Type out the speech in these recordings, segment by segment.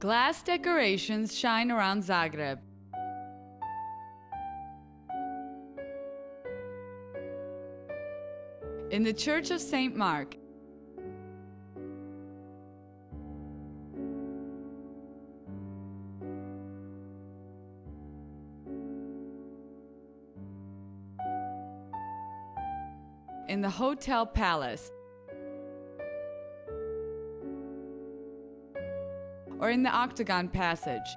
Glass decorations shine around Zagreb. In the Church of St. Mark, in the Hotel Palace, or in the Octagon Passage.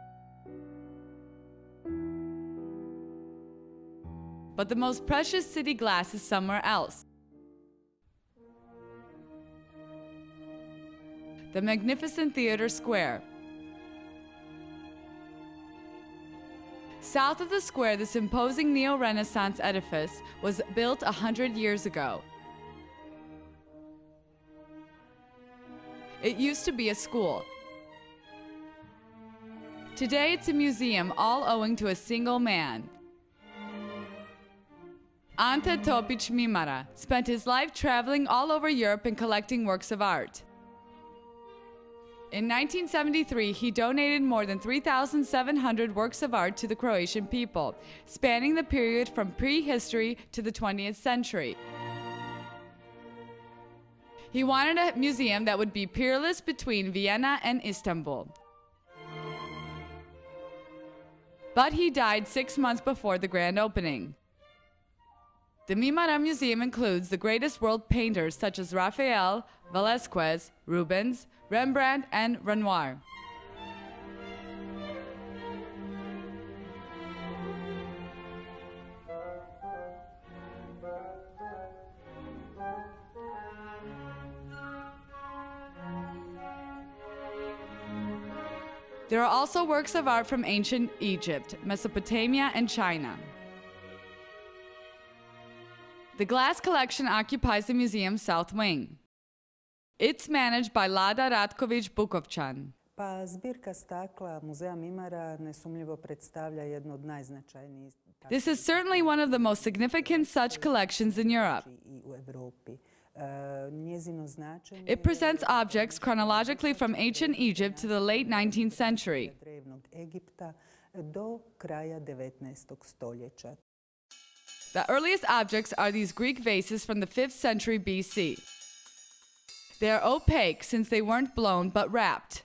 But the most precious city glass is somewhere else. The magnificent Theater Square. South of the square, this imposing neo-Renaissance edifice was built 100 years ago. It used to be a school. Today it's a museum, all owing to a single man. Ante Topić Mimara spent his life traveling all over Europe and collecting works of art. In 1973, he donated more than 3,700 works of art to the Croatian people, spanning the period from prehistory to the 20th century. He wanted a museum that would be peerless between Vienna and Istanbul. But he died 6 months before the grand opening. The Mimara Museum includes the greatest world painters such as Raphael, Velázquez, Rubens, Rembrandt, and Renoir. There are also works of art from ancient Egypt, Mesopotamia, and China. The glass collection occupies the museum's south wing. It's managed by Lada Ratković Bukovčan. Pa zbirka stakla muzeja Mimara nesumnjivo predstavlja jednu od najznačajnijih. This is certainly one of the most significant such collections in Europe. I u Europi. Njezino značenje It presents objects chronologically from ancient Egypt to the late 19th century. drevnog Egipta do kraja 19. stoljeća. The earliest objects are these Greek vases from the 5th century BC. They are opaque since they weren't blown but wrapped.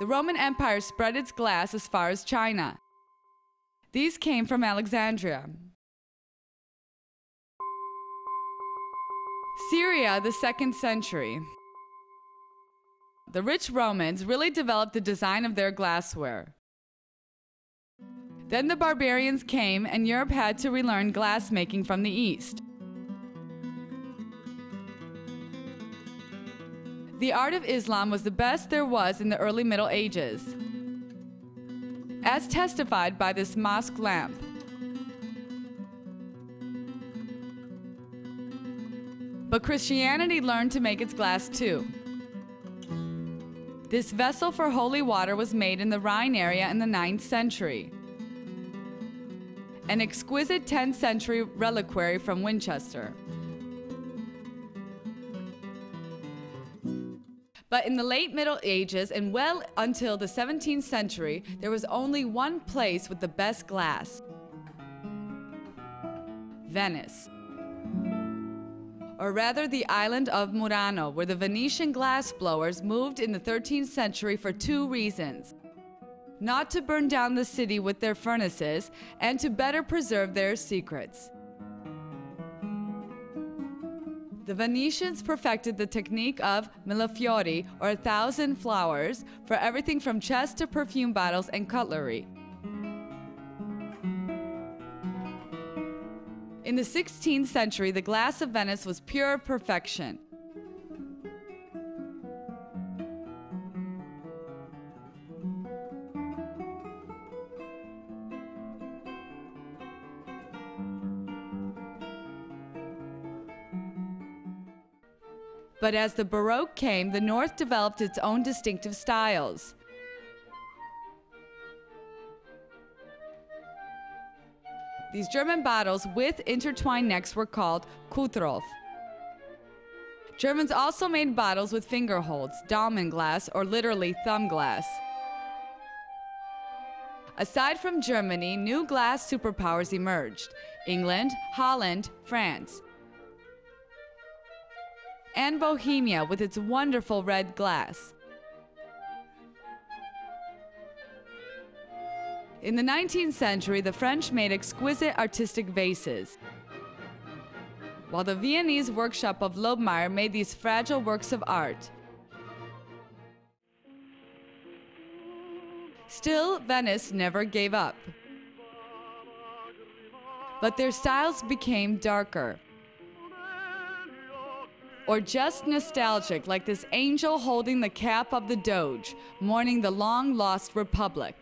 The Roman Empire spread its glass as far as China. These came from Alexandria. Syria, the 2nd century. The rich Romans really developed the design of their glassware. Then the barbarians came and Europe had to relearn glassmaking from the East. The art of Islam was the best there was in the early Middle Ages, as testified by this mosque lamp. But Christianity learned to make its glass too. This vessel for holy water was made in the Rhine area in the 9th century. An exquisite 10th century reliquary from Winchester. But in the late Middle Ages and well until the 17th century, there was only one place with the best glass: Venice. Or rather the island of Murano, where the Venetian glassblowers moved in the 13th century for 2 reasons: not to burn down the city with their furnaces, and to better preserve their secrets. The Venetians perfected the technique of millefiori, or 1,000 flowers, for everything from chests to perfume bottles and cutlery. In the 16th century, the glass of Venice was pure perfection. But as the Baroque came, the North developed its own distinctive styles. These German bottles with intertwined necks were called Kutrolf. Germans also made bottles with finger holds, Daumen glass, or literally thumb glass. Aside from Germany, new glass superpowers emerged: England, Holland, France, and Bohemia with its wonderful red glass. In the 19th century, the French made exquisite artistic vases, while the Viennese workshop of Lobmeyer made these fragile works of art. Still, Venice never gave up. But their styles became darker, or just nostalgic, like this angel holding the cap of the Doge, mourning the long-lost Republic.